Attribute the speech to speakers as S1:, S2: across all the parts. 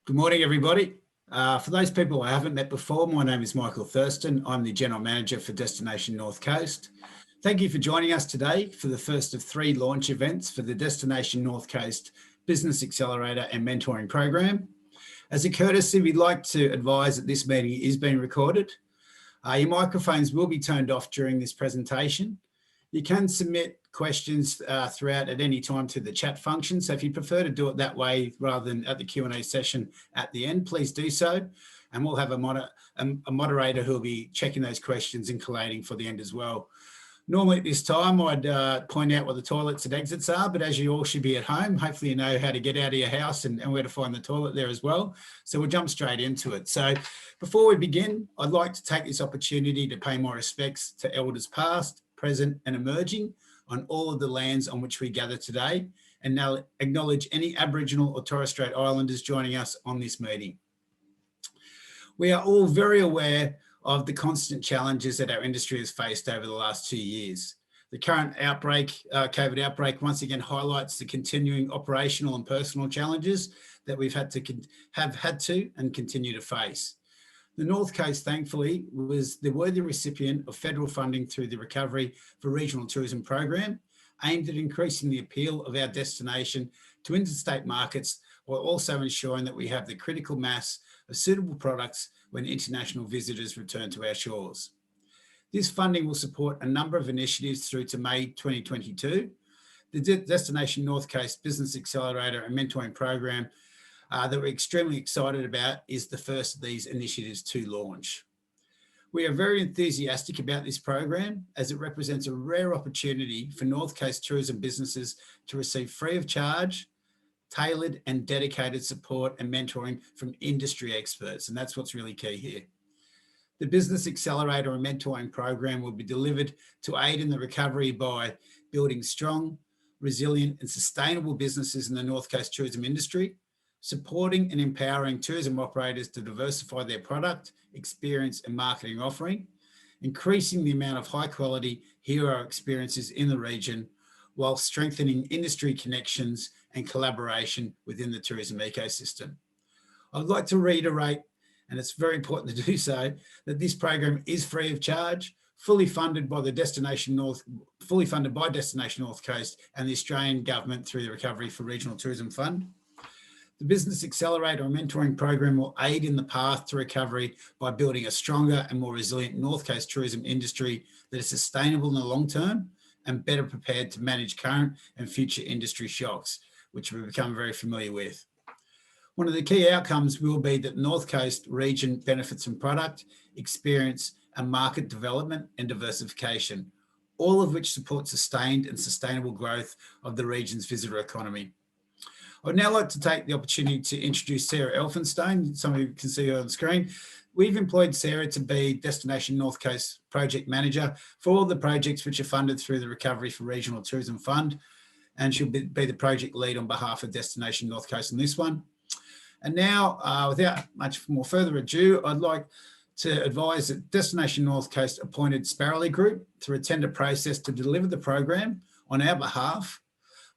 S1: Good morning, everybody. For those people I haven't met before, my name is Michael Thurston. I'm the General Manager for Destination North Coast. Thank you for joining us today for the first of 3 launch events for the Destination North Coast Business Accelerator and Mentoring Program. As a courtesy, we'd like to advise that this meeting is being recorded. Your microphones will be turned off during this presentation. You can submit questions throughout at any time to the chat function. So if you prefer to do it that way rather than at the Q&A session at the end, please do so. And we'll have a moderator who'll be checking those questions and collating for the end as well. Normally at this time, I'd point out what the toilets and exits are, but as you all should be at home, hopefully you know how to get out of your house and where to find the toilet there as well. So we'll jump straight into it. So before we begin, I'd like to take this opportunity to pay my respects to elders past, present and emerging on all of the lands on which we gather today, and now acknowledge any Aboriginal or Torres Strait Islanders joining us on this meeting. We are all very aware of the constant challenges that our industry has faced over the last 2 years. The current outbreak, COVID outbreak, once again highlights the continuing operational and personal challenges that we've had to and continue to face. The North Coast, thankfully, was the worthy recipient of federal funding through the Recovery for Regional Tourism Program, aimed at increasing the appeal of our destination to interstate markets, while also ensuring that we have the critical mass of suitable products when international visitors return to our shores. This funding will support a number of initiatives through to May 2022. The Destination North Coast Business Accelerator and Mentoring Program that we're extremely excited about is the first of these initiatives to launch. We are very enthusiastic about this program as it represents a rare opportunity for North Coast tourism businesses to receive free of charge, tailored and dedicated support and mentoring from industry experts, and that's what's really key here. The Business Accelerator and Mentoring Program will be delivered to aid in the recovery by building strong, resilient and sustainable businesses in the North Coast tourism industry, supporting and empowering tourism operators to diversify their product, experience and marketing offering, increasing the amount of high quality hero experiences in the region, while strengthening industry connections and collaboration within the tourism ecosystem. I'd like to reiterate, and it's very important to do so, that this program is free of charge, fully funded by Destination North Coast and the Australian Government through the Recovery for Regional Tourism Fund. The Business Accelerator and Mentoring Program will aid in the path to recovery by building a stronger and more resilient North Coast tourism industry that is sustainable in the long term and better prepared to manage current and future industry shocks, which we've become very familiar with. One of the key outcomes will be that North Coast region benefits from product, experience and market development and diversification, all of which support sustained and sustainable growth of the region's visitor economy. I'd now like to take the opportunity to introduce Sarah Elfinstein. Some of you can see her on the screen. We've employed Sarah to be Destination North Coast Project Manager for all the projects which are funded through the Recovery for Regional Tourism Fund, and she'll be the project lead on behalf of Destination North Coast in this one. And now, without much more further ado, I'd like to advise that Destination North Coast appointed Sparrowly Group through a tender process to deliver the program on our behalf.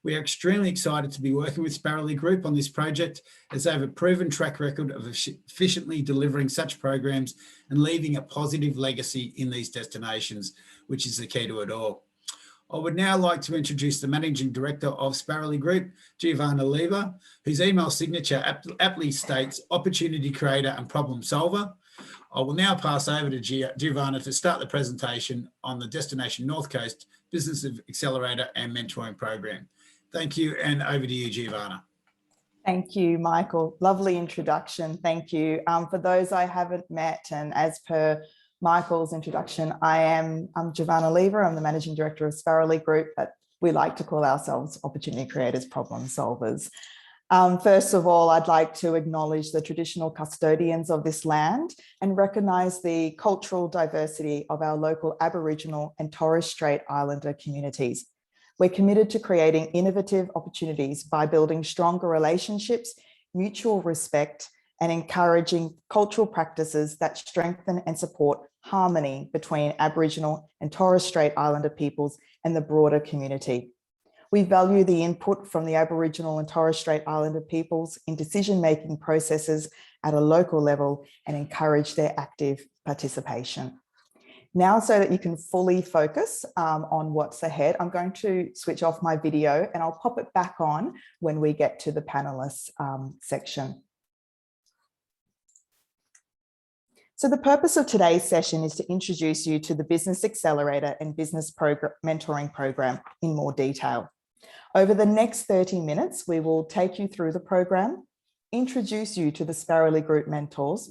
S1: We are extremely excited to be working with Sparrowly Group on this project, as they have a proven track record of efficiently delivering such programs and leaving a positive legacy in these destinations, which is the key to it all. I would now like to introduce the Managing Director of Sparrowly Group, Giovanna Lever, whose email signature aptly states opportunity creator and problem solver. I will now pass over to Giovanna to start the presentation on the Destination North Coast Business Accelerator and Mentoring Program. Thank you, and over to you, Giovanna.
S2: Thank you, Michael. Lovely introduction. Thank you. For those I haven't met, and as per Michael's introduction, I'm Giovanna Lever. I'm the Managing Director of Sparrowly Group, but we like to call ourselves opportunity creators, problem solvers. First of all, I'd like to acknowledge the traditional custodians of this land and recognise the cultural diversity of our local Aboriginal and Torres Strait Islander communities. We're committed to creating innovative opportunities by building stronger relationships, mutual respect, and encouraging cultural practices that strengthen and support harmony between Aboriginal and Torres Strait Islander peoples and the broader community. We value the input from the Aboriginal and Torres Strait Islander peoples in decision-making processes at a local level and encourage their active participation. Now, so that you can fully focus on what's ahead, I'm going to switch off my video and I'll pop it back on when we get to the panelists section. So the purpose of today's session is to introduce you to the Business Accelerator and Business Mentoring Program in more detail. Over the next 30 minutes, we will take you through the program, introduce you to the Sparrowly Group mentors,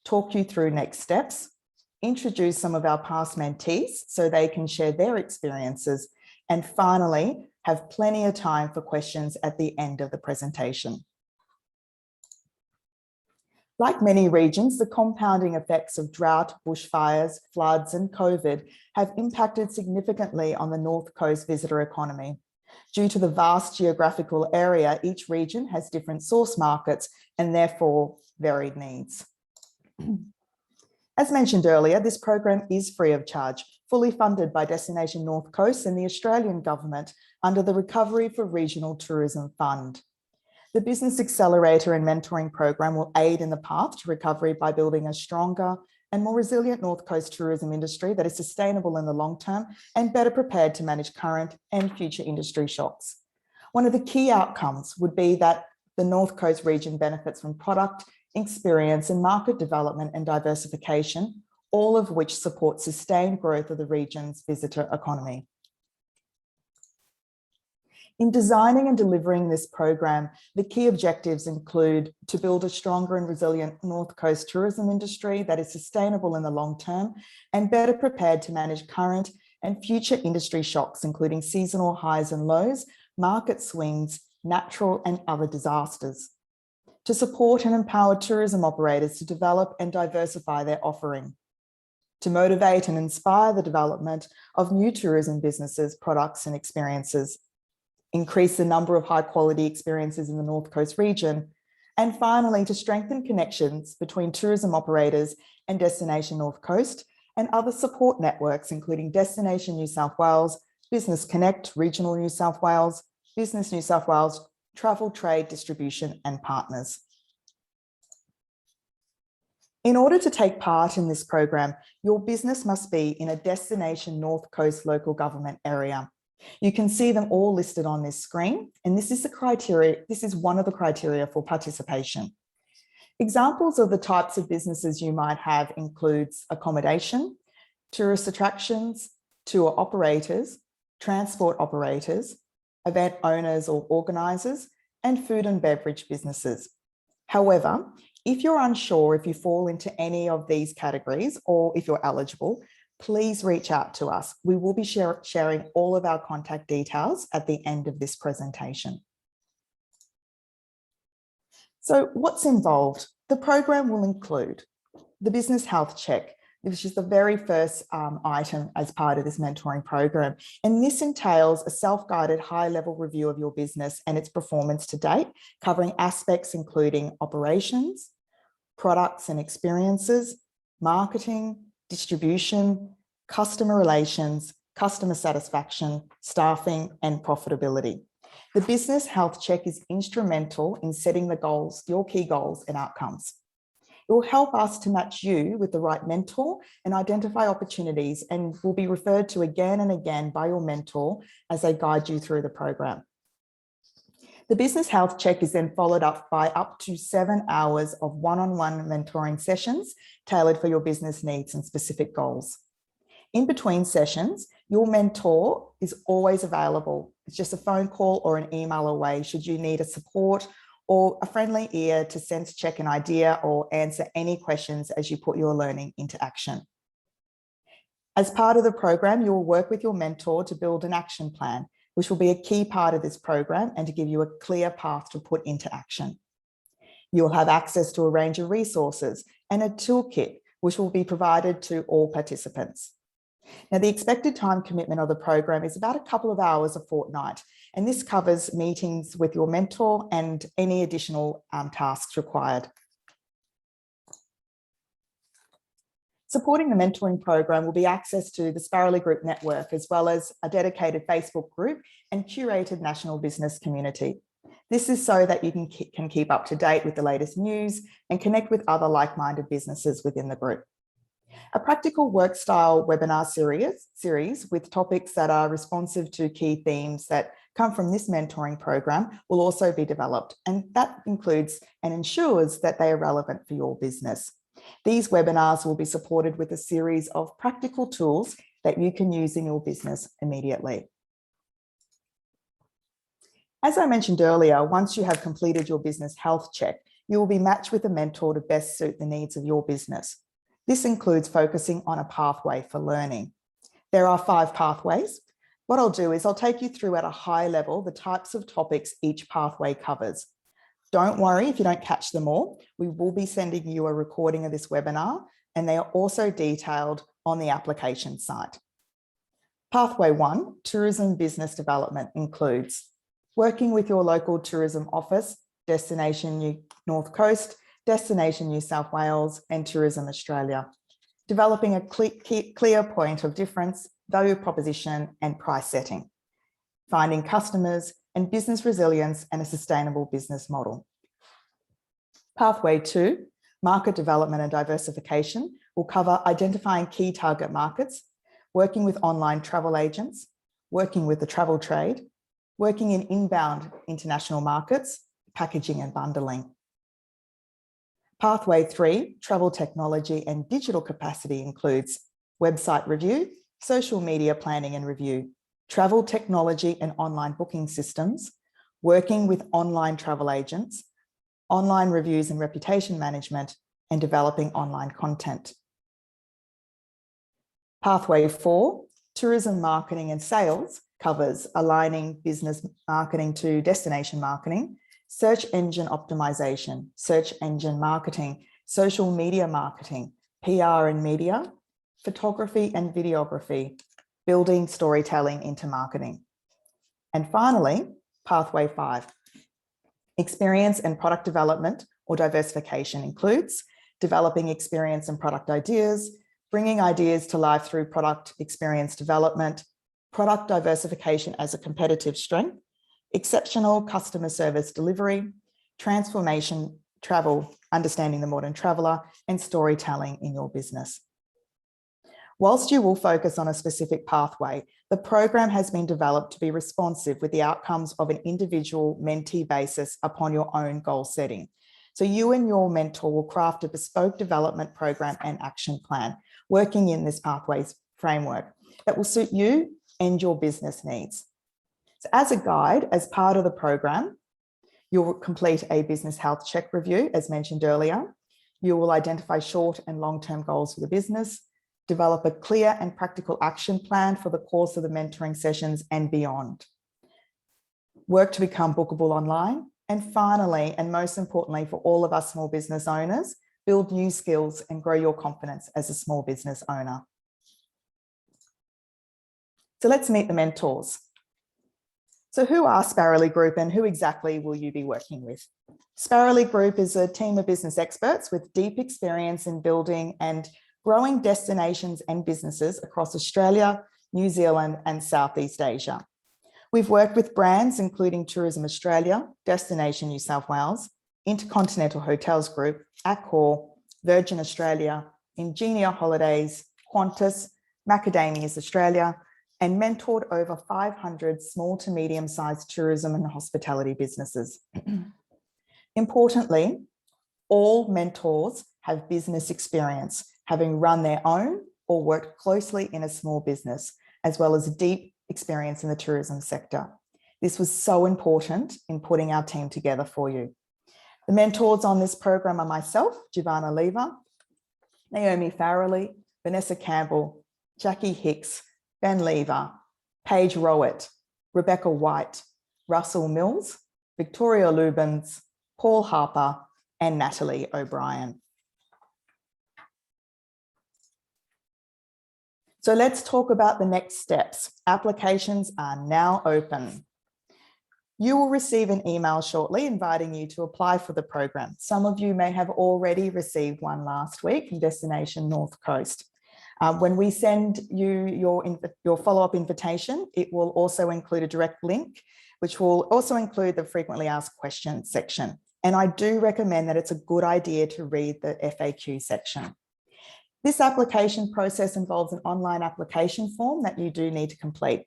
S2: talk you through next steps, introduce some of our past mentees so they can share their experiences, and finally, have plenty of time for questions at the end of the presentation. Like many regions, the compounding effects of drought, bushfires, floods, and COVID have impacted significantly on the North Coast visitor economy. Due to the vast geographical area, each region has different source markets and therefore varied needs. As mentioned earlier, this program is free of charge, fully funded by Destination North Coast and the Australian Government under the Recovery for Regional Tourism Fund. The Business Accelerator and Mentoring Program will aid in the path to recovery by building a stronger and more resilient North Coast tourism industry that is sustainable in the long term and better prepared to manage current and future industry shocks. One of the key outcomes would be that the North Coast region benefits from product, experience and market development and diversification, all of which support sustained growth of the region's visitor economy. In designing and delivering this program, the key objectives include to build a stronger and resilient North Coast tourism industry that is sustainable in the long term and better prepared to manage current and future industry shocks, including seasonal highs and lows, market swings, natural and other disasters. To support and empower tourism operators to develop and diversify their offering. To motivate and inspire the development of new tourism businesses, products and experiences. Increase the number of high quality experiences in the North Coast region, and finally to strengthen connections between tourism operators and Destination North Coast and other support networks, including Destination New South Wales, Business Connect, Regional New South Wales, Business New South Wales, Travel, Trade, Distribution and partners. In order to take part in this program, your business must be in a Destination North Coast local government area. You can see them all listed on this screen, and this is one of the criteria for participation. Examples of the types of businesses you might have includes accommodation, tourist attractions, tour operators, transport operators, event owners or organisers, and food and beverage businesses. However, if you're unsure if you fall into any of these categories or if you're eligible, please reach out to us. We will be sharing all of our contact details at the end of this presentation. So what's involved? The program will include the business health check, which is the very first item as part of this mentoring program. And this entails a self-guided high-level review of your business and its performance to date, covering aspects including operations, products and experiences, marketing, distribution, customer relations, customer satisfaction, staffing, and profitability. The business health check is instrumental in setting the goals, your key goals and outcomes. It will help us to match you with the right mentor and identify opportunities, and will be referred to again and again by your mentor as they guide you through the program. The business health check is then followed up by up to 7 hours of one-on-one mentoring sessions tailored for your business needs and specific goals. In between sessions, your mentor is always available. It's just a phone call or an email away should you need a support or a friendly ear to sense check an idea or answer any questions as you put your learning into action. As part of the program, you will work with your mentor to build an action plan, which will be a key part of this program and to give you a clear path to put into action. You'll have access to a range of resources and a toolkit, which will be provided to all participants. Now, the expected time commitment of the program is about a couple of hours a fortnight, and this covers meetings with your mentor and any additional tasks required. Supporting the mentoring program will be access to the Sparrowly Group network, as well as a dedicated Facebook group and curated national business community. This is so that you can keep up to date with the latest news and connect with other like-minded businesses within the group. A practical work style webinar series with topics that are responsive to key themes that come from this mentoring program will also be developed, and that includes and ensures that they are relevant for your business. These webinars will be supported with a series of practical tools that you can use in your business immediately. As I mentioned earlier, once you have completed your business health check, you will be matched with a mentor to best suit the needs of your business. This includes focusing on a pathway for learning. There are 5 pathways. What I'll do is I'll take you through at a high level the types of topics each pathway covers. Don't worry if you don't catch them all. We will be sending you a recording of this webinar, and they are also detailed on the application site. Pathway 1, tourism business development, includes working with your local tourism office, Destination North Coast, Destination New South Wales, and Tourism Australia, developing a clear point of difference, value proposition, and price setting, finding customers, and business resilience and a sustainable business model. Pathway 2, market development and diversification, will cover identifying key target markets, working with online travel agents, working with the travel trade, working in inbound international markets, packaging and bundling. Pathway 3, travel technology and digital capacity, includes website review, social media planning and review, travel technology and online booking systems, working with online travel agents, online reviews and reputation management, and developing online content. Pathway 4, tourism marketing and sales, covers aligning business marketing to destination marketing, search engine optimization, search engine marketing, social media marketing, PR and media, photography and videography, building storytelling into marketing. And finally, pathway 5, experience and product development or diversification, includes developing experience and product ideas, bringing ideas to life through product experience development, product diversification as a competitive strength, exceptional customer service delivery, transformation travel, understanding the modern traveller, and storytelling in your business. Whilst you will focus on a specific pathway, the program has been developed to be responsive with the outcomes of an individual mentee basis upon your own goal setting. So you and your mentor will craft a bespoke development program and action plan, working in this pathways framework that will suit you and your business needs. So as a guide, as part of the program, you'll complete a business health check review, as mentioned earlier. You will identify short and long-term goals for the business, develop a clear and practical action plan for the course of the mentoring sessions and beyond. Work to become bookable online. And finally, and most importantly for all of us small business owners, build new skills and grow your confidence as a small business owner. So let's meet the mentors. So who are Sparrowly Group and who exactly will you be working with? Sparrowly Group is a team of business experts with deep experience in building and growing destinations and businesses across Australia, New Zealand, and Southeast Asia. We've worked with brands including Tourism Australia, Destination New South Wales, Intercontinental Hotels Group, Accor, Virgin Australia, Ingenia Holidays, Qantas, Macadamias Australia, and mentored over 500 small to medium-sized tourism and hospitality businesses. Importantly, all mentors have business experience, having run their own or worked closely in a small business, as well as deep experience in the tourism sector. This was so important in putting our team together for you. The mentors on this program are myself, Giovanna Lever, Naomi Farrelly, Vanessa Campbell, Jackie Hicks, Ben Lever, Paige Rowett, Rebecca White, Russell Mills, Victoria Lubens, Paul Harper, and Natalie O'Brien. So let's talk about the next steps. Applications are now open. You will receive an email shortly inviting you to apply for the program. Some of you may have already received one last week from Destination North Coast. When we send you your follow-up invitation, it will also include a direct link, which will also include the frequently asked questions section. And I do recommend that it's a good idea to read the FAQ section. This application process involves an online application form that you do need to complete.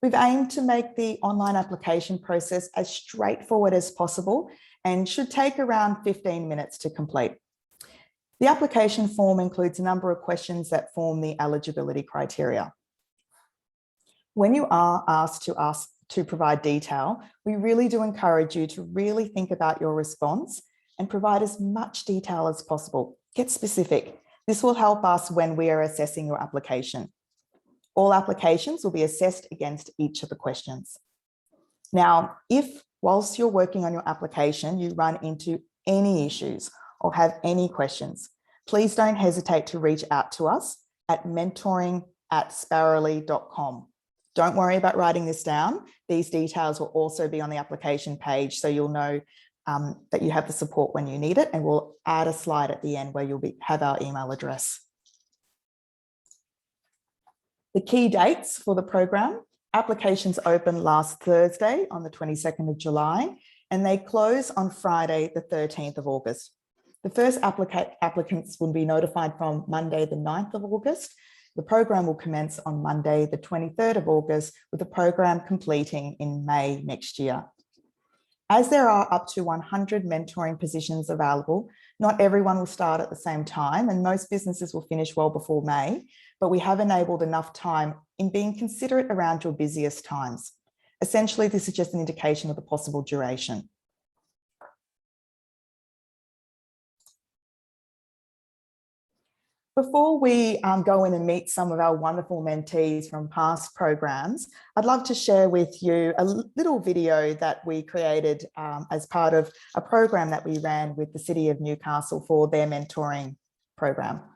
S2: We've aimed to make the online application process as straightforward as possible and should take around 15 minutes to complete. The application form includes a number of questions that form the eligibility criteria. When you are asked to provide detail, we really do encourage you to really think about your response and provide as much detail as possible. Get specific. This will help us when we are assessing your application. All applications will be assessed against each of the questions. Now, if whilst you're working on your application, you run into any issues or have any questions, please don't hesitate to reach out to us at mentoring@sparrowly.com. Don't worry about writing this down. These details will also be on the application page, so you'll know that you have the support when you need it, and we'll add a slide at the end where you'll have our email address. The key dates for the program: applications open last Thursday on the 22nd of July, and they close on Friday, the 13th of August. The first applicants will be notified from Monday, the 9th of August. The program will commence on Monday, the 23rd of August, with the program completing in May next year. As there are up to 100 mentoring positions available, not everyone will start at the same time, and most businesses will finish well before May, but we have enabled enough time in being considerate around your busiest times. Essentially, this is just an indication of the possible duration. Before we go in and meet some of our wonderful mentees from past programs, I'd love to share with you a little video that we created as part of a program that we ran with the City of Newcastle for their mentoring program.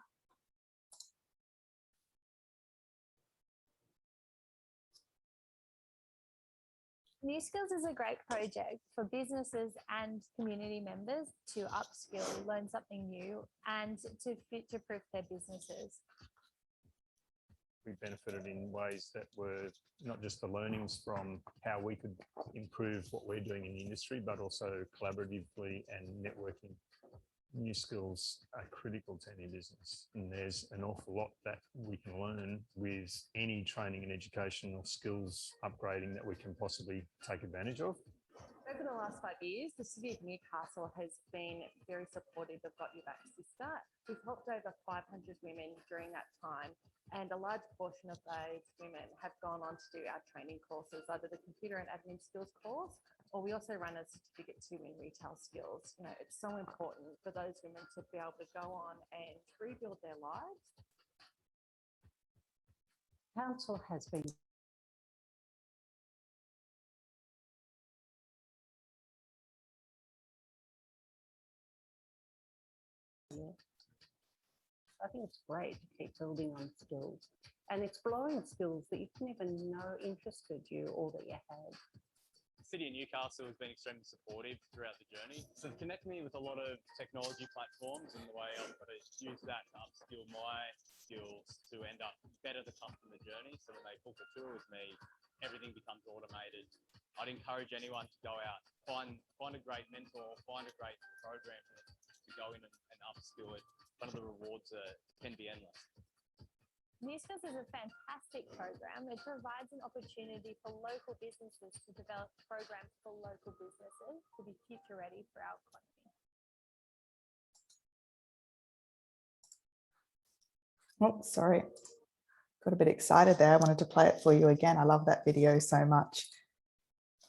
S3: New Skills is a great project for businesses and community members to upskill, learn something new, and to future-proof their businesses.
S4: We benefited in ways that were not just the learnings from how we could improve what we're doing in the industry, but also collaboratively and networking. New skills are critical to any business, and there's an awful lot that we can learn with any training and educational skills upgrading that we can possibly take advantage of.
S3: Over the last 5 years, the City of Newcastle has been very supportive of Got Your Back Sister. We've helped over 500 women during that time, and a large portion of those women have gone on to do our training courses, either the computer and admin skills course, or we also run a certificate 2 in retail skills. You know, it's so important for those women to be able to go on and rebuild their lives.
S5: Council has been I think it's great to keep building on skills and exploring skills that you didn't even know interested you or that you had.
S6: The City of Newcastle has been extremely supportive throughout the journey. So connect me with a lot of technology platforms, and the way I've got to use that to upskill my skills to end up better the customer journey. So when they book a tour with me, everything becomes automated. I'd encourage anyone to go out, find a great mentor, find a great program to go in and upskill it. One of the rewards can be endless.
S3: New Skills is a fantastic program. It provides an opportunity for local businesses to develop programs for local businesses to be future ready for our economy.
S2: Oh, sorry. Got a bit excited there. I wanted to play it for you again. I love that video so much.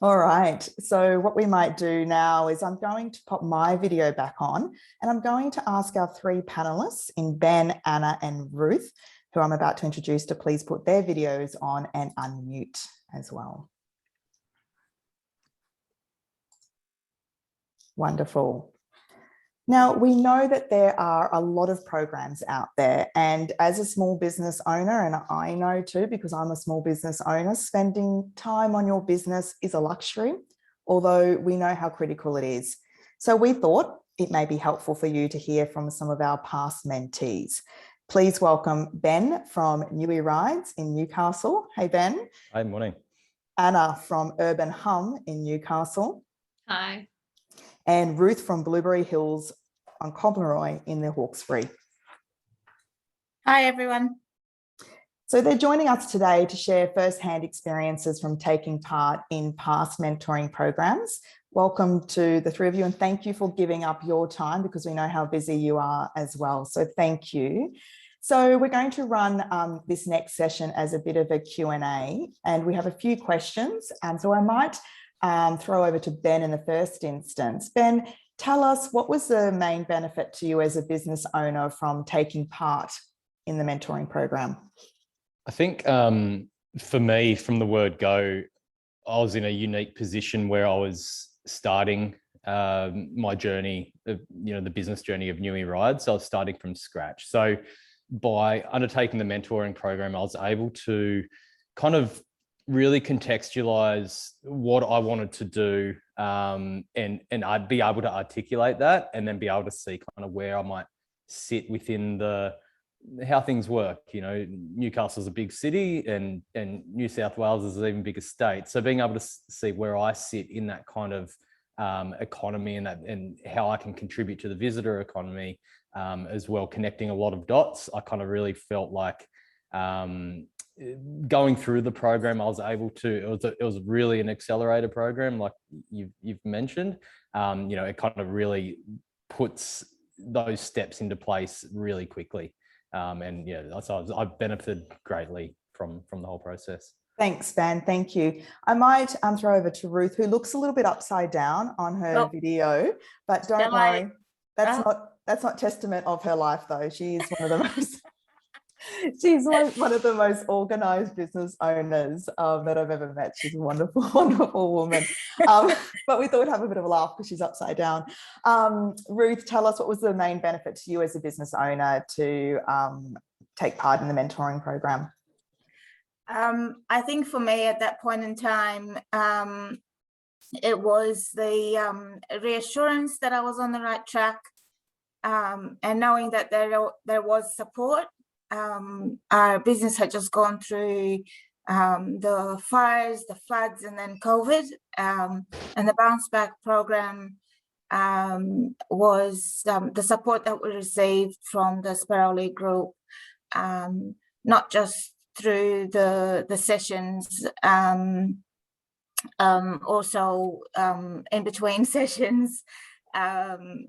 S2: All right, so what we might do now is I'm going to pop my video back on, and I'm going to ask our 3 panelists in Ben, Anna, and Ruth, who I'm about to introduce, to please put their videos on and unmute as well. Wonderful. Now, we know that there are a lot of programs out there, and as a small business owner, and I know too because I'm a small business owner, spending time on your business is a luxury although we know how critical it is. So we thought it may be helpful for you to hear from some of our past mentees. Please welcome Ben from Newey Rides in Newcastle. Hey, Ben.
S7: Hi, morning.
S2: Anna from Urban Hum in Newcastle.
S8: Hi.
S2: And Ruth from Blueberry Hills on Cobleroy in the Hawkesbury.
S8: Hi, everyone.
S2: So they're joining us today to share first-hand experiences from taking part in past mentoring programs. Welcome to the three of you, and thank you for giving up your time because we know how busy you are as well. So thank you. So we're going to run this next session as a bit of a Q&A, and we have a few questions. So I might throw over to Ben in the first instance. Ben, tell us, what was the main benefit to you as a business owner from taking part in the mentoring program?
S7: I think for me, from the word go, I was in a unique position where I was starting my journey, the business journey of Newey Rides. So I was starting from scratch. So by undertaking the mentoring program, I was able to kind of really contextualize what I wanted to do, and I'd be able to articulate that, and then be able to see kind of where I might sit within how things work. Newcastle's a big city, and New South Wales is an even bigger state. So being able to see where I sit in that kind of economy and how I can contribute to the visitor economy, as well, connecting a lot of dots, I kind of really felt like going through the program, I was able to. It was really an accelerator program, like you've mentioned. It kind of really puts those steps into place really quickly. So I've benefited greatly from the whole process.
S2: Thanks, Ben. Thank you. I might throw over to Ruth, who looks a little bit upside down on her video, but don't worry, that's not testament of her life, though. She is one of the most she's one of the most organised business owners that I've ever met. She's a wonderful, wonderful woman. But we thought we'd have a bit of a laugh because she's upside down. Ruth, tell us, what was the main benefit to you as a business owner to take part in the mentoring program?
S8: I think for me at that point in time, it was the reassurance that I was on the right track, and knowing that there was support. Our business had just gone through the fires, the floods, and then COVID, and the bounce back program was the support that we received from the Sparrowly Group, not just through the sessions, also in between sessions, and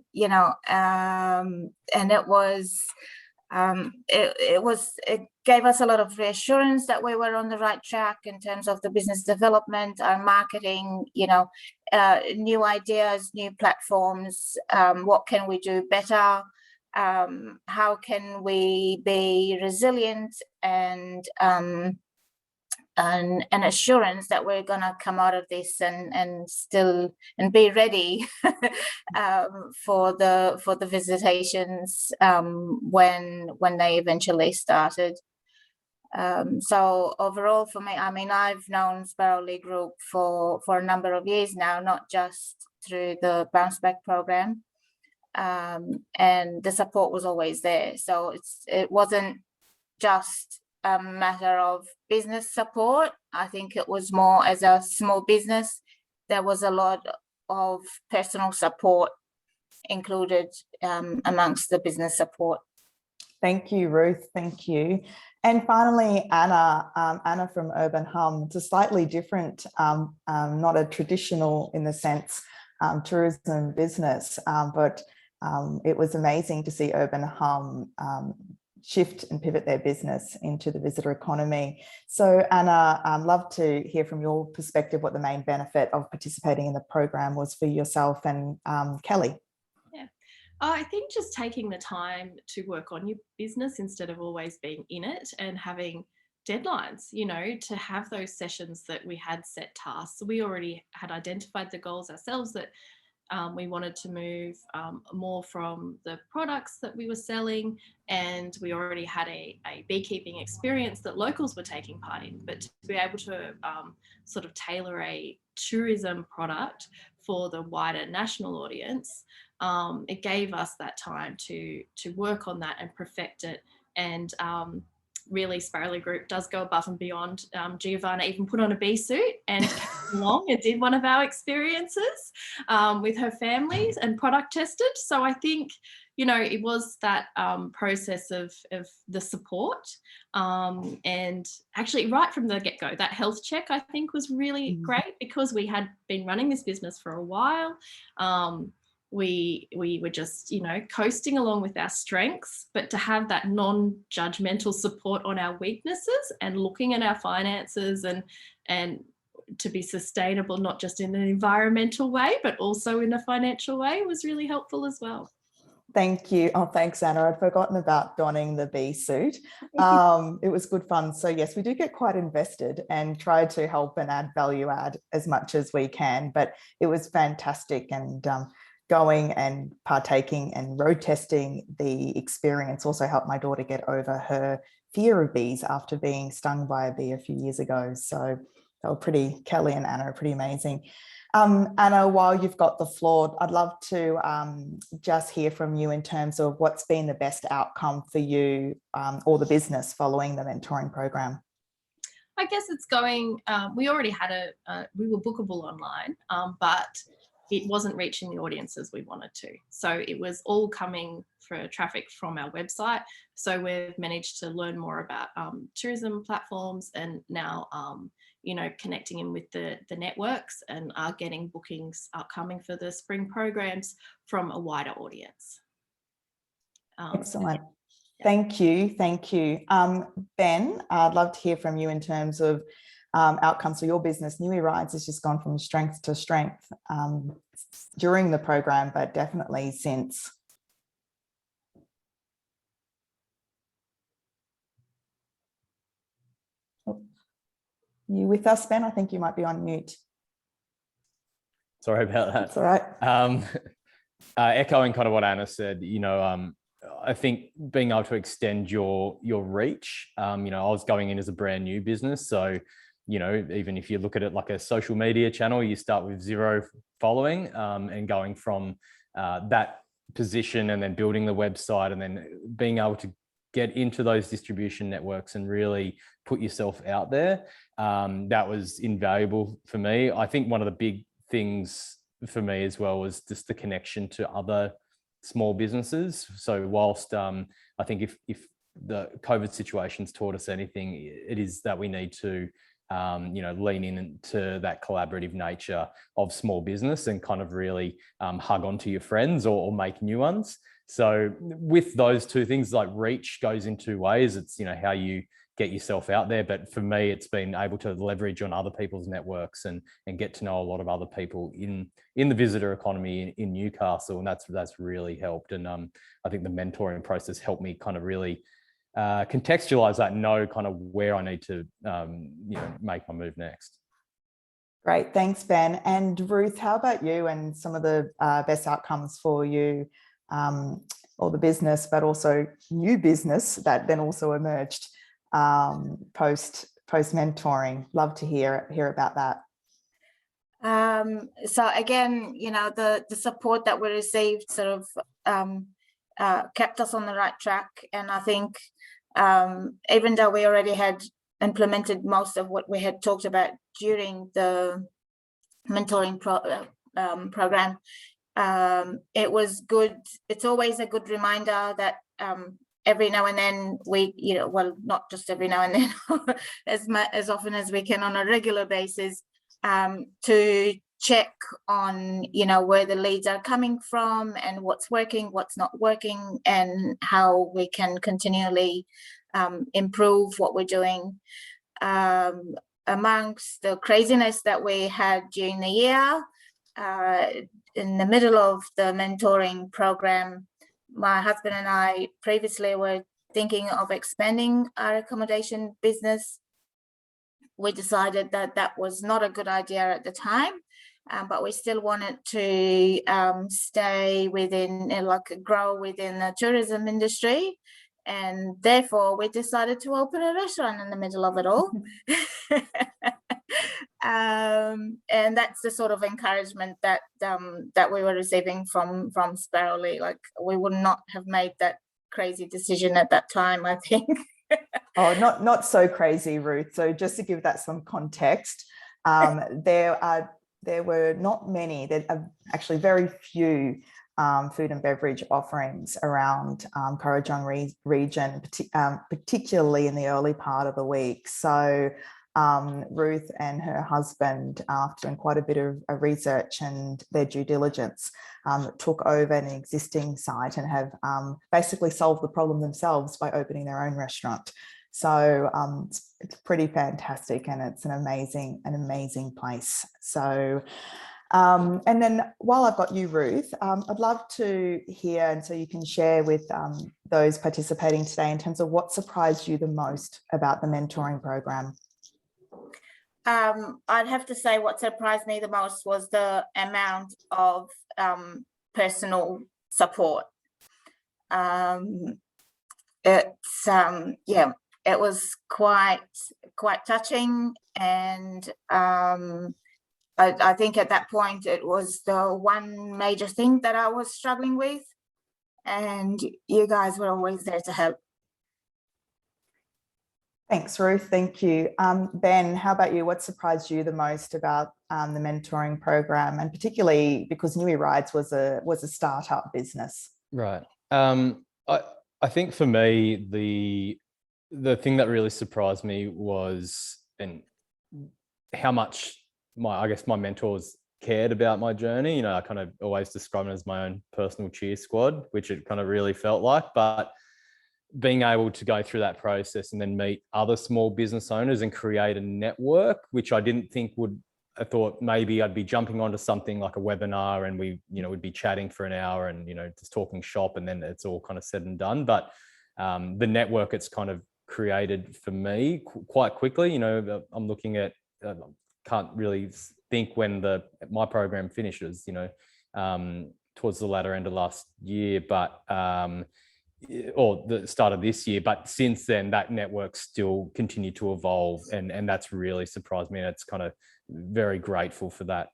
S8: it gave us a lot of reassurance that we were on the right track in terms of the business development, our marketing, new ideas, new platforms. What can we do better? How can we be resilient, and an assurance that we're going to come out of this and be ready for the visitations when they eventually started. So overall for me, I've known Sparrowly Group for a number of years now, not just through the bounce back program, and the support was always there. So it wasn't just a matter of business support. I think it was more, as a small business, there was a lot of personal support included amongst the business support.
S2: Thank you, Ruth. Thank you. And finally, Anna from Urban Hum. It's a slightly different, not a traditional in the sense tourism business, but it was amazing to see Urban Hum shift and pivot their business into the visitor economy. So Anna, I'd love to hear from your perspective what the main benefit of participating in the program was for yourself and Kelly.
S9: Yeah, I think just taking the time to work on your business instead of always being in it, and having deadlines, to have those sessions that we had set tasks. We already had identified the goals ourselves that We wanted to move more from the products that we were selling, and we already had a beekeeping experience that locals were taking part in. But to be able to sort of tailor a tourism product for the wider national audience, it gave us that time to work on that and perfect it. And really, Sparrowly Group does go above and beyond. Giovanna even put on a bee suit and came along and did one of our experiences with her families and product tested. So I think, you know, it was that process of the support, and actually right from the get-go, that health check I think was really great, because we had been running this business for a while. We were just, you know, coasting along with our strengths, but to have that non-judgmental support on our weaknesses and looking at our finances and to be sustainable, not just in an environmental way, but also in a financial way, was really helpful as well.
S2: Thank you. Oh, thanks, Anna. I'd forgotten about donning the bee suit. It was good fun. So yes, we do get quite invested and try to help and value add as much as we can, but it was fantastic. And going and partaking and road testing the experience also helped my daughter get over her fear of bees after being stung by a bee a few years ago. So they were pretty, Kelly and Anna are pretty amazing. Anna, while you've got the floor, I'd love to just hear from you in terms of what's been the best outcome for you or the business following the mentoring program.
S9: I guess it's going, we already had we were bookable online, but it wasn't reaching the audiences we wanted to. So it was all coming for traffic from our website. So we've managed to learn more about tourism platforms, and now, you know, connecting in with the networks, and are getting bookings upcoming for the spring programs from a wider audience.
S2: Excellent. Thank you. Thank you. Ben, I'd love to hear from you in terms of outcomes for your business. Newey Rides has just gone from strength to strength during the program, but definitely since. You with us, Ben? I think you might be on mute.
S7: Sorry about that.
S2: That's all right.
S7: Echoing kind of what Anna said, you know, I think being able to extend your reach, you know, I was going in as a brand new business. So, you know, even if you look at it like a social media channel, you start with 0 following, and going from that position and then building the website and then being able to get into those distribution networks and really put yourself out there. That was invaluable for me. I think one of the big things for me as well was just the connection to other small businesses. So whilst I think if the COVID situation's taught us anything, it is that we need to you know, lean into that collaborative nature of small business and kind of really hug onto your friends or make new ones. So with those two things, like reach goes in 2 ways. It's, you know, how you get yourself out there. But for me, it's been able to leverage on other people's networks and get to know a lot of other people in the visitor economy in Newcastle. And that's really helped. And I think the mentoring process helped me kind of really contextualize that and know kind of where I need to you know, make my move next.
S2: Great, thanks, Ben. And Ruth, how about you and some of the best outcomes for you or the business, but also new business that then also emerged post mentoring? Love to hear about that.
S8: So again, you know, the support that we received sort of kept us on the right track. And I think even though we already had implemented most of what we had talked about during the mentoring program, it was good. It's always a good reminder that every now and then we, you know, well, not just every now and then, as often as we can on a regular basis, to check on, you know, where the leads are coming from and what's working, what's not working, and how we can continually improve what we're doing. Amongst the craziness that we had during the year, in the middle of the mentoring program, my husband and I previously were thinking of expanding our accommodation business. We decided that that was not a good idea at the time, but we still wanted to stay within, grow within the tourism industry. And therefore, we decided to open a restaurant in the middle of it all. And that's the sort of encouragement that that we were receiving from Sparrowly. Like, we would not have made that crazy decision at that time, I think.
S2: Oh, not so crazy, Ruth. So just to give that some context, there were not many, there are actually very few food and beverage offerings around Kurrajong region, particularly in the early part of the week. So Ruth and her husband, after doing quite a bit of research and their due diligence, took over an existing site and have basically solved the problem themselves by opening their own restaurant. So it's pretty fantastic, and it's an amazing place. So and then while I've got you, Ruth, I'd love to hear, and so you can share with those participating today in terms of what surprised you the most about the mentoring program.
S8: I'd have to say what surprised me the most was the amount of personal support. It was quite touching, and I think at that point it was the one major thing that I was struggling with, and you guys were always there to help.
S2: Thanks, Ruth. Thank you. Ben, how about you? What surprised you the most about the mentoring program, and particularly because Nui Rides was a startup business?
S7: Right. I think for me, the thing that really surprised me was how much my mentors cared about my journey. You know, I kind of always describe it as my own personal cheer squad, which it kind of really felt like. But being able to go through that process and then meet other small business owners and create a network, which I didn't think I thought maybe I'd be jumping onto something like a webinar and we'd be chatting for an hour and, just talking shop, and then it's all kind of said and done. But the network it's kind of created for me quite quickly. I'm looking at, can't really think when my program finishes, towards the latter end of last year, but or the start of this year. But since then, that network still continued to evolve, and that's really surprised me. And it's kind of very grateful for that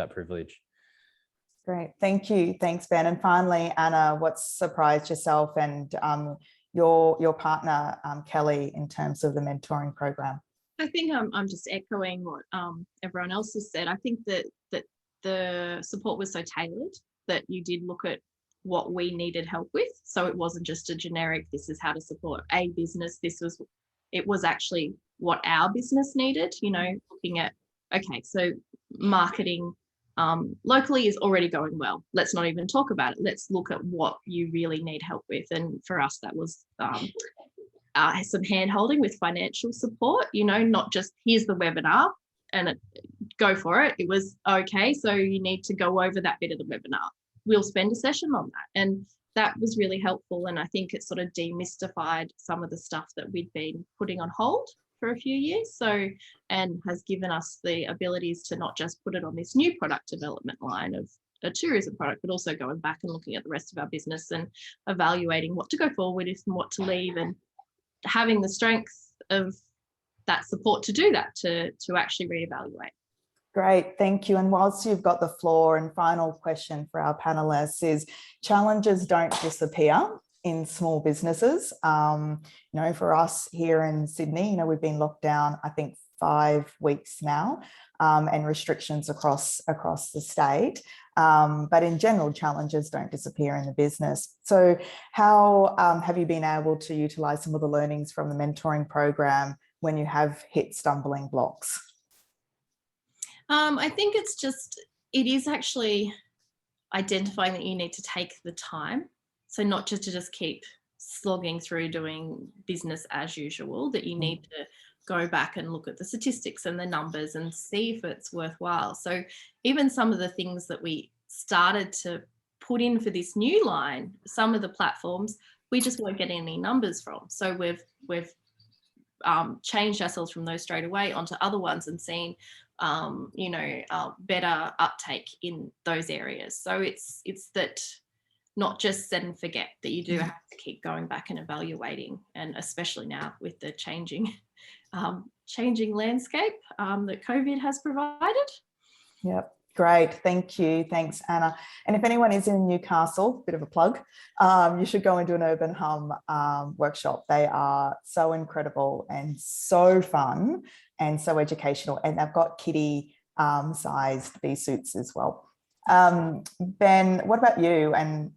S7: privilege.
S2: Great, thank you. Thanks, Ben. And finally, Anna, what's surprised yourself and your partner, Kelly, in terms of the mentoring program?
S9: I think I'm just echoing what everyone else has said. I think that the support was so tailored that you did look at what we needed help with. So it wasn't just a generic, this is how to support a business. It was actually what our business needed, looking at, okay, so marketing locally is already going well. Let's not even talk about it. Let's look at what you really need help with. And for us, that was some hand holding with financial support, not just here's the webinar and go for it. It was, okay, so you need to go over that bit of the webinar. We'll spend a session on that. And that was really helpful. And I think it sort of demystified some of the stuff that we'd been putting on hold for a few years. So, and has given us the abilities to not just put it on this new product development line of a tourism product, but also going back and looking at the rest of our business and evaluating what to go forward with and what to leave, and having the strength of that support to do that, to actually reevaluate.
S2: Great, thank you. And whilst you've got the floor, and final question for our panelists is, challenges don't disappear in small businesses. For us here in Sydney, we've been locked down, I think 5 weeks now, and restrictions across the state. But in general, challenges don't disappear in the business. So how have you been able to utilise some of the learnings from the mentoring program when you have hit stumbling blocks?
S9: I think it is actually identifying that you need to take the time. So not just to keep slogging through doing business as usual, that you need to go back and look at the statistics and the numbers and see if it's worthwhile. So even some of the things that we started to put in for this new line, some of the platforms, we just weren't getting any numbers from. So we've changed ourselves from those straight away onto other ones and seen better uptake in those areas. So it's that not just set and forget, that you do have to keep going back and evaluating, and especially now with the changing landscape that COVID has provided.
S2: Yep. Great. Thank you. Thanks, Anna. And if anyone is in Newcastle, bit of a plug, you should go into an Urban Hum workshop. They are so incredible and so fun and so educational. And they've got kiddie sized bee suits as well. Ben, what about you? And,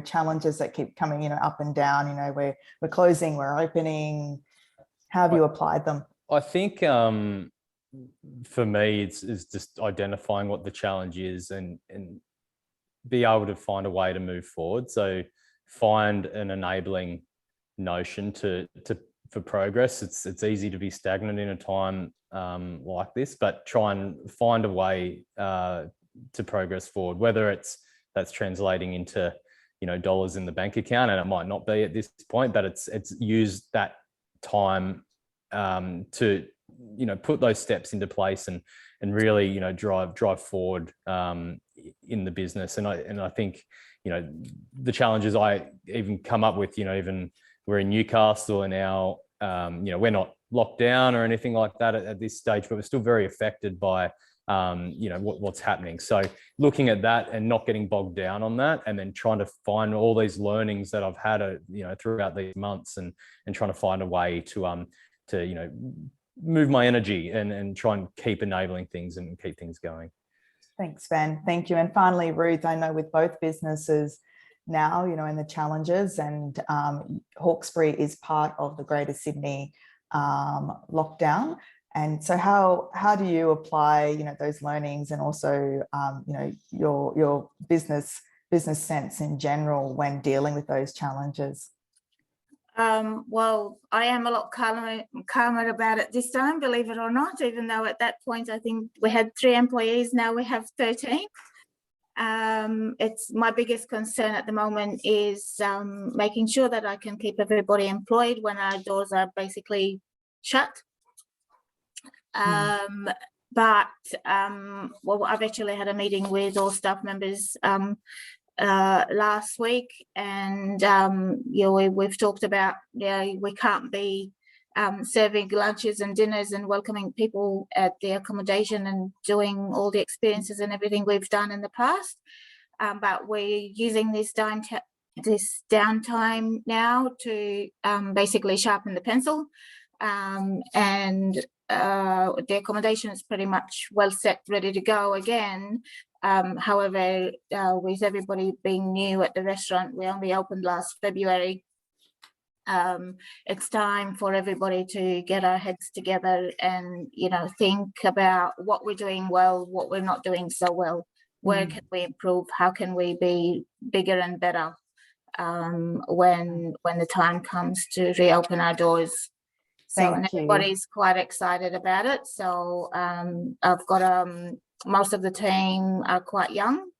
S2: challenges that keep coming, up and down, we're closing, we're opening. How have you applied them?
S7: I think for me, it's just identifying what the challenge is and be able to find a way to move forward. So find an enabling notion for progress. It's easy to be stagnant in a time like this, but try and find a way to progress forward, whether that's translating into dollars in the bank account, and it might not be at this point, but it's used that time to put those steps into place and really drive forward in the business. And I think the challenges I even come up with, even we're in Newcastle and now we're not locked down or anything like that at this stage, but we're still very affected by what's happening. So looking at that and not getting bogged down on that, and then trying to find all these learnings that I've had throughout these months, and trying to find a way to move my energy and try and keep enabling things and keep things going.
S2: Thanks, Ben. Thank you. And finally, Ruth, I know with both businesses now, and the challenges, and Hawkesbury is part of the Greater Sydney lockdown. And so how do you apply, those learnings, and also, your business sense in general when dealing with those challenges?
S8: Well, I am a lot calmer about it this time, believe it or not, even though at that point I think we had 3 employees, now we have 13. It's my biggest concern at the moment is making sure that I can keep everybody employed when our doors are basically shut. But I've actually had a meeting with all staff members last week, and we've talked about we can't be serving lunches and dinners and welcoming people at the accommodation and doing all the experiences and everything we've done in the past, but we're using this downtime now to basically sharpen the pencil, and the accommodation is pretty much well set, ready to go again. However, with everybody being new at the restaurant, we only opened last February. It's time for everybody to get our heads together and, think about what we're doing well, what we're not doing so well, where can we improve, how can we be bigger and better when the time comes to reopen our doors. So everybody's quite excited about it. So I've got most of the team are quite young,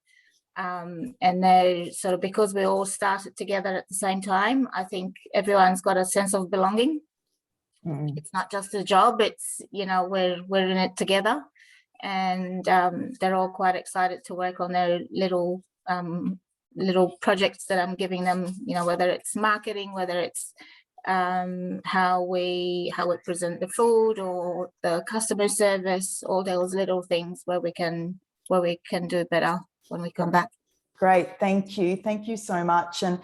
S8: and they're sort of, because we all started together at the same time, I think everyone's got a sense of belonging. It's not just a job, it's we're in it together, and they're all quite excited to work on their little projects that I'm giving them, whether it's marketing, whether it's how we present the food or the customer service, all those little things where we can do better when we come back.
S2: Great, thank you so much. And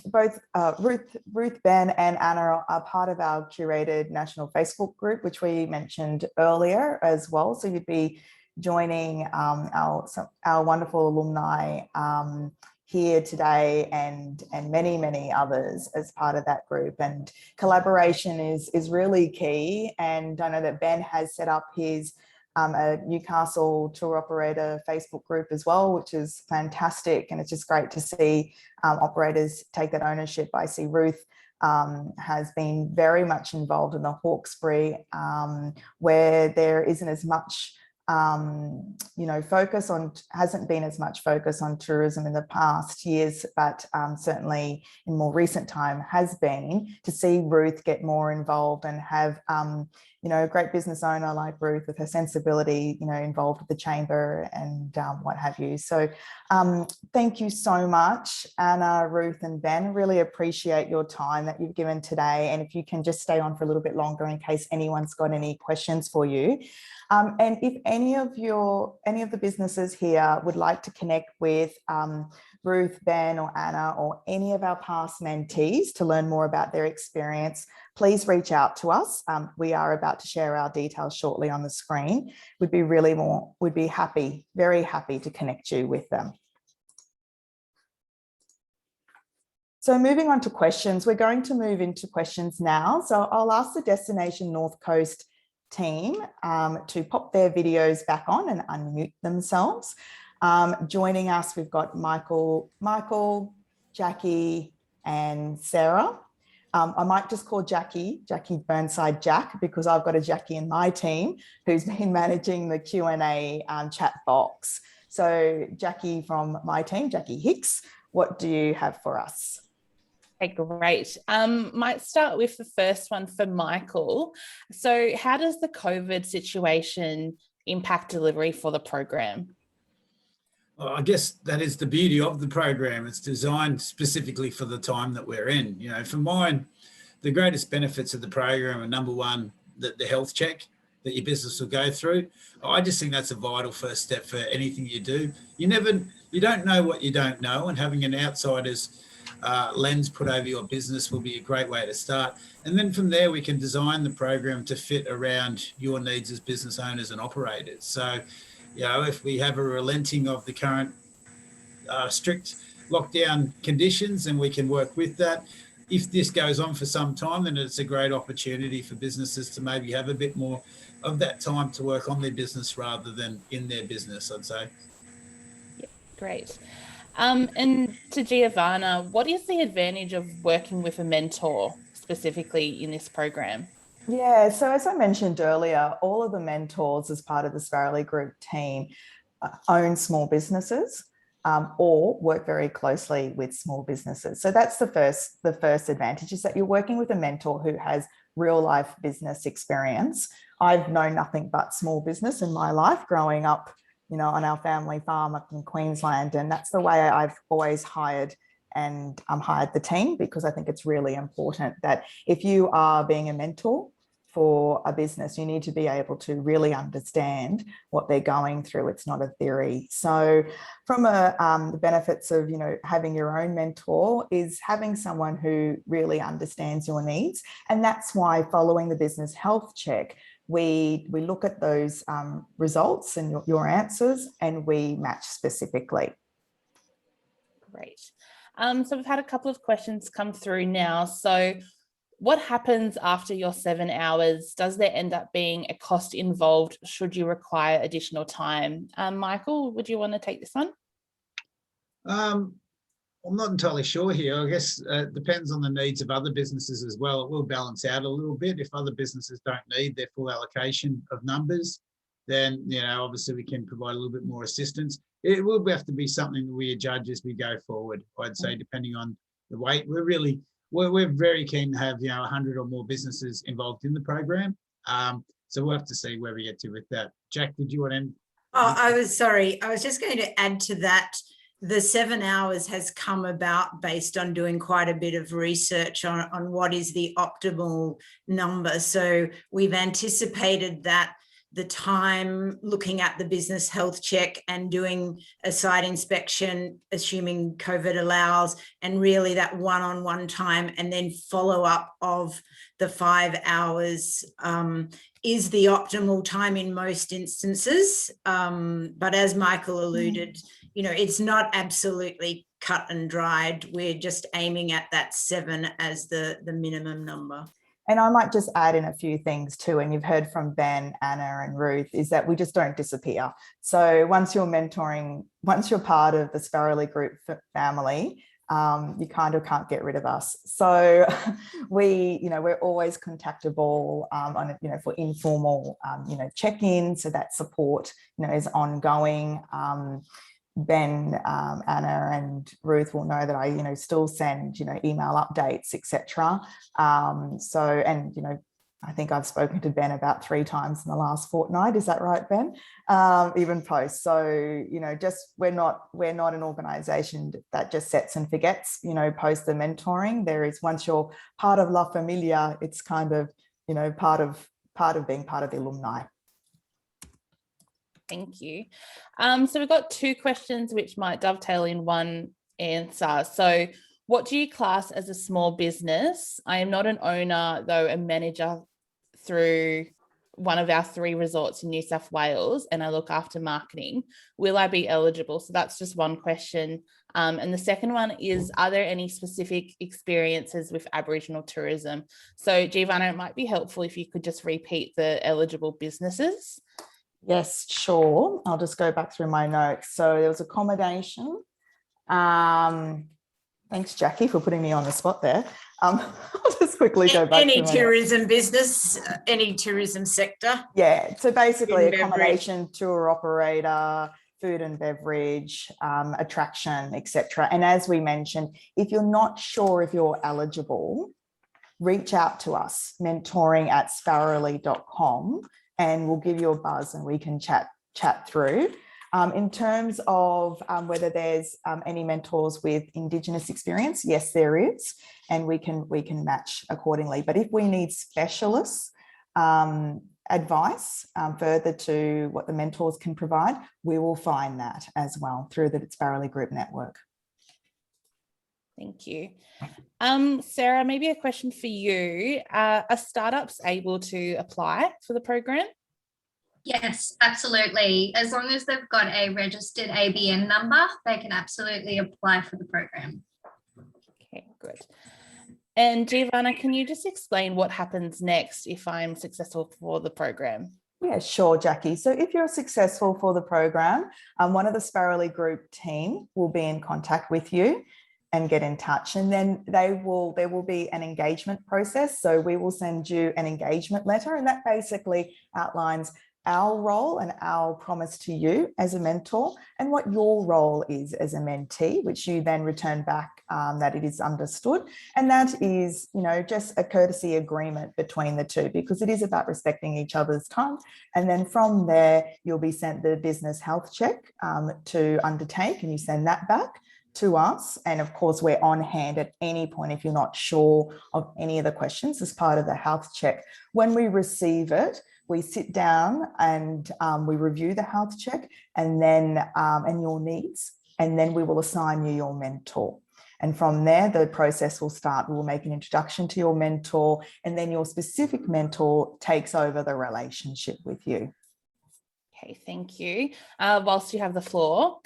S2: both Ruth, Ben, and Anna are part of our curated national Facebook group, which we mentioned earlier as well. So you'd be joining our wonderful alumni here today, and many others as part of that group. And collaboration is really key. And I know that Ben has set up his a Newcastle tour operator Facebook group as well, which is fantastic. And it's just great to see operators take that ownership. I see Ruth has been very much involved in the Hawkesbury, where there isn't as much hasn't been as much focus on tourism in the past years, but certainly in more recent time has been, to see Ruth get more involved and have, a great business owner like Ruth with her sensibility, involved with the chamber and what have you. So thank you so much, Anna, Ruth and Ben. Really appreciate your time that you've given today. And if you can just stay on for a little bit longer in case anyone's got any questions for you. And if any of the businesses here would like to connect with Ruth, Ben or Anna or any of our past mentees to learn more about their experience, please reach out to us. We are about to share our details shortly on the screen. We'd be very happy to connect you with them. So moving on to questions, we're going to move into questions now. So I'll ask the Destination North Coast team to pop their videos back on and unmute themselves. Joining us, we've got Michael, Jackie and Sarah. I might just call Jackie Burnside Jack, because I've got a Jackie in my team who's been managing the Q&A chat box. So Jackie from my team, Jackie Hicks, what do you have for us?
S10: Okay, great. Might start with the first one for Michael. So how does the COVID situation impact delivery for the program?
S1: Well, I guess that is the beauty of the program. It's designed specifically for the time that we're in. For mine, the greatest benefits of the program are, number one, the health check that your business will go through. I just think that's a vital first step for anything you do. You don't know what you don't know, and having an outsider's lens put over your business will be a great way to start. And then from there, we can design the program to fit around your needs as business owners and operators. So, if we have a relenting of the current strict lockdown conditions, and we can work with that. If this goes on for some time, then it's a great opportunity for businesses to maybe have a bit more of that time to work on their business rather than in their business, I'd say.
S10: Yeah, great. And to Giovanna, what is the advantage of working with a mentor specifically in this program?
S2: Yeah, so as I mentioned earlier, all of the mentors as part of the Sparrowly Group team own small businesses or work very closely with small businesses. So that's the first advantage, is that you're working with a mentor who has real life business experience. I've known nothing but small business in my life growing up, on our family farm up in Queensland. And that's the way I've always hired the team, because I think it's really important that if you are being a mentor for a business, you need to be able to really understand what they're going through. It's not a theory. So from the benefits of, having your own mentor is having someone who really understands your needs. And that's why, following the business health check, we look at those results and your answers, and we match specifically.
S10: Great. So we've had a couple of questions come through now. So what happens after your 7 hours? Does there end up being a cost involved should you require additional time? Michael, would you want to take this one?
S1: I'm not entirely sure here. I guess it depends on the needs of other businesses as well. It will balance out a little bit. If other businesses don't need their full allocation of numbers, then, obviously we can provide a little bit more assistance. It will have to be something that we judge as we go forward, I'd say, depending on the weight. We're very keen to have, 100 or more businesses involved in the program. So we'll have to see where we get to with that. Jack, did you want to?
S11: I was just going to add to that. The 7 hours has come about based on doing quite a bit of research on what is the optimal number. So we've anticipated that the time looking at the business health check and doing a site inspection, assuming COVID allows, and really that one-on-one time and then follow up of the 5 hours is the optimal time in most instances. But as Michael alluded, it's not absolutely cut and dried. We're just aiming at that 7 as the minimum number.
S2: And I might just add in a few things too, and you've heard from Ben, Anna and Ruth, is that we just don't disappear. So once you're part of the Sparrowly Group family, you kind of can't get rid of us. So we're always contactable on, for informal, check-ins. So that support, is ongoing. Ben, Anna and Ruth will know that I, still send, email updates, etc. I think I've spoken to Ben about 3 times in the last fortnight. Is that right, Ben? Even post. So, we're not an organisation that just sets and forgets, post the mentoring. There is, once you're part of La Familia, it's kind of, part of being part of the alumni.
S10: Thank you. So we've got 2 questions which might dovetail in one answer. So what do you class as a small business? I am not an owner, though a manager through one of our 3 resorts in New South Wales, and I look after marketing. Will I be eligible? So that's just one question. And the second one is, are there any specific experiences with Aboriginal tourism? So Giovanna, it might be helpful if you could just repeat the eligible businesses.
S2: Yes, sure. I'll just go back through my notes. So there was accommodation. Thanks, Jackie, for putting me on the spot there. I'll just quickly go back.
S11: Any tourism business, any tourism sector.
S2: Yeah, so basically accommodation, tour operator, food and beverage, attraction, etc. And as we mentioned, if you're not sure if you're eligible, reach out to us, mentoring@sparrowly.com, and we'll give you a buzz and we can chat through. In terms of whether there's any mentors with Indigenous experience, yes, there is, and we can match accordingly. But if we need specialists advice further to what the mentors can provide, we will find that as well through the Sparrowly Group network.
S10: Thank you. Sarah, maybe a question for you. Are startups able to apply for the program?
S12: Yes, absolutely. As long as they've got a registered ABN number, they can absolutely apply for the program.
S10: Okay, good. And Giovanna, can you just explain what happens next if I'm successful for the program?
S2: Yeah, sure, Jackie. So if you're successful for the program, one of the Sparrowly Group team will be in contact with you and get in touch, and then there will be an engagement process. So we will send you an engagement letter, and that basically outlines our role and our promise to you as a mentor and what your role is as a mentee, which you then return back that it is understood. And that is, just a courtesy agreement between the two, because it is about respecting each other's time. And then from there, you'll be sent the business health check to undertake, and you send that back to us. And of course, we're on hand at any point if you're not sure of any of the questions as part of the health check. When we receive it, we sit down and we review the health check and then and your needs, and then we will assign you your mentor. And from there, the process will start. We will make an introduction to your mentor, and then your specific mentor takes over the relationship with you.
S10: Okay, thank you. Whilst you have the floor,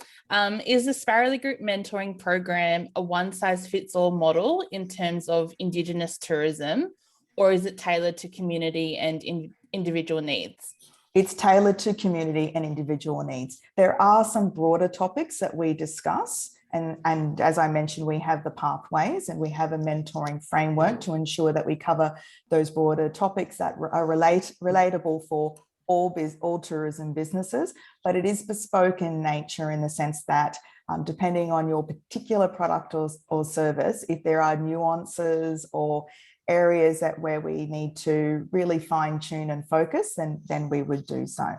S10: is the Sparrowly Group Mentoring Program a one-size-fits-all model in terms of Indigenous tourism, or is it tailored to community and individual needs?
S2: It's tailored to community and individual needs. There are some broader topics that we discuss. And as I mentioned, we have the pathways and we have a mentoring framework to ensure that we cover those broader topics that are relatable for all tourism businesses. But it is bespoke in nature in the sense that depending on your particular product or service, if there are nuances or areas where we need to really fine tune and focus, then we would do so.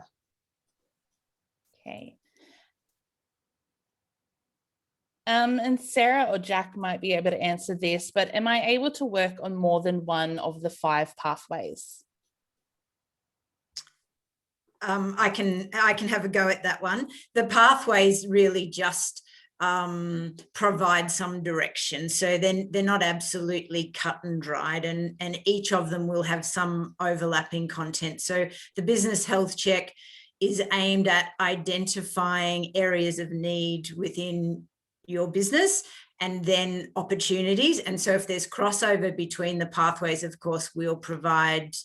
S10: Okay. And Sarah or Jack might be able to answer this, but am I able to work on more than one of the 5 pathways?
S11: I can have a go at that one. The pathways really just provide some direction. So then they're not absolutely cut and dried, and each of them will have some overlapping content. So the business health check is aimed at identifying areas of need within your business and then opportunities. And so if there's crossover between the pathways, of course, we'll provide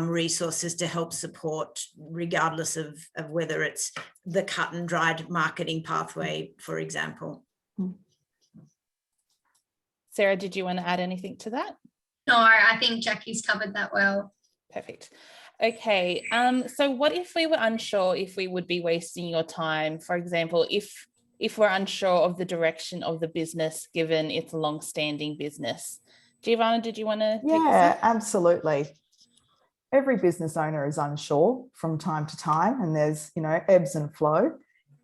S11: resources to help support, regardless of whether it's the cut and dried marketing pathway, for example.
S10: Sarah, did you want to add anything to that?
S12: No, I think Jackie's covered that well.
S10: Perfect. Okay, so what if we were unsure if we would be wasting your time? For example, if we're unsure of the direction of the business, given it's a long-standing business. Giovanna, did you want to?
S2: Yeah, absolutely. Every business owner is unsure from time to time, and there's, ebbs and flow.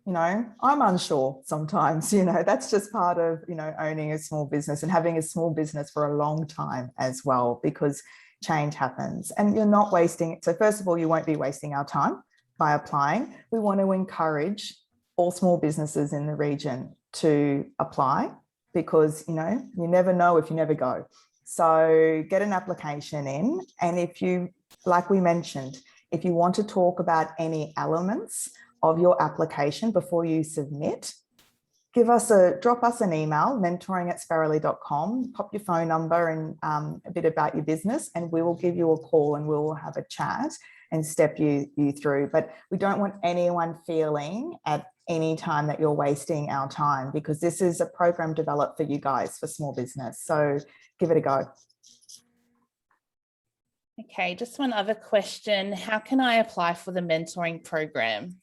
S2: I'm unsure sometimes, that's just part of, owning a small business and having a small business for a long time as well, because change happens and you're not wasting it. So first of all, you won't be wasting our time by applying. We want to encourage all small businesses in the region to apply, because, you never know if you never go. So get an application in. And if you, like we mentioned, if you want to talk about any elements of your application before you submit, drop us an email, mentoring@sparrowly.com, pop your phone number and a bit about your business, and we will give you a call and we will have a chat and step you through. But we don't want anyone feeling at any time that you're wasting our time, because this is a program developed for you guys for small business. So give it a go.
S10: Okay, just one other question. How can I apply for the mentoring program?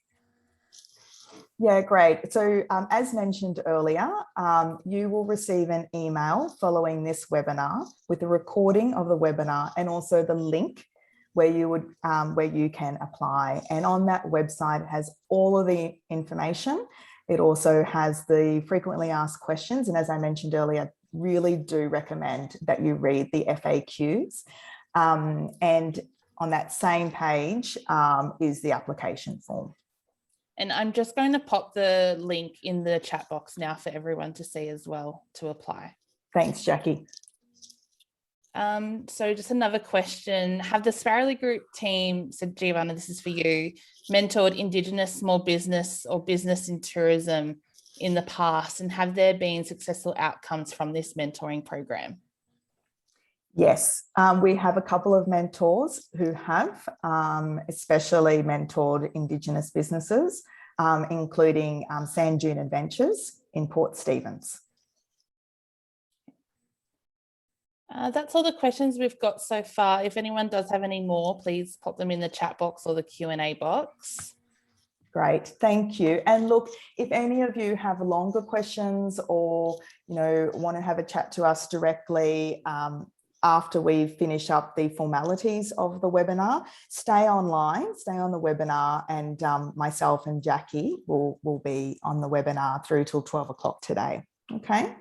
S2: Yeah, great. So as mentioned earlier, you will receive an email following this webinar with a recording of the webinar and also the link where you can apply. And on that website, it has all of the information. It also has the frequently asked questions. And as I mentioned earlier, really do recommend that you read the FAQs. And on that same page is the application form.
S10: And I'm just going to pop the link in the chat box now for everyone to see as well to apply.
S2: Thanks, Jackie.
S10: So just another question. Have the Sparrowly Group team, so Giovanna, this is for you, mentored Indigenous small business or business in tourism in the past? And have there been successful outcomes from this mentoring program?
S2: Yes, we have a couple of mentors who have especially mentored Indigenous businesses, including Sand Dune Adventures in Port Stephens.
S10: That's all the questions we've got so far. If anyone does have any more, please pop them in the chat box or the Q&A box.
S2: Great, thank you. And look, if any of you have longer questions or want to have a chat to us directly after we finish up the formalities of the webinar, stay online, stay on the webinar, and myself and Jackie will be on the webinar through till 12 o'clock today. Okay.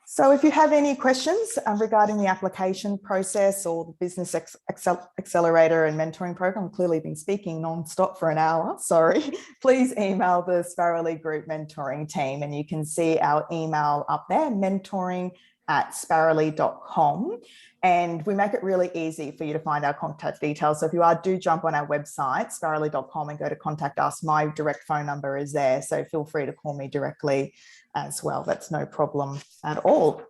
S2: So if you have any questions regarding the application process or the Business Accelerator and Mentoring Program, I've clearly been speaking non-stop for an hour, sorry, please email the Sparrowly Group mentoring team, and you can see our email up there, mentoring@sparrowly.com. And we make it really easy for you to find our contact details. So if you do jump on our website, sparrowly.com, and go to contact us, my direct phone number is there. So feel free to call me directly as well. That's no problem at all.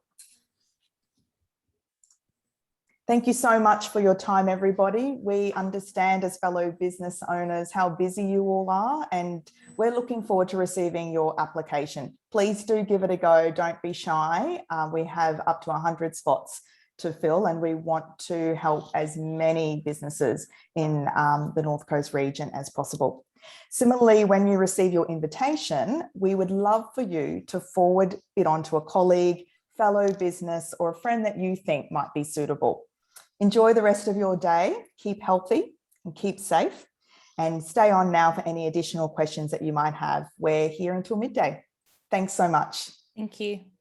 S2: Thank you so much for your time, everybody. We understand as fellow business owners how busy you all are, and we're looking forward to receiving your application. Please do give it a go. Don't be shy. We have up to 100 spots to fill, and we want to help as many businesses in the North Coast region as possible. Similarly, when you receive your invitation, we would love for you to forward it on to a colleague, fellow business, or a friend that you think might be suitable. Enjoy the rest of your day, keep healthy and keep safe, and stay on now for any additional questions that you might have. We're here until midday. Thanks so much.
S10: Thank you.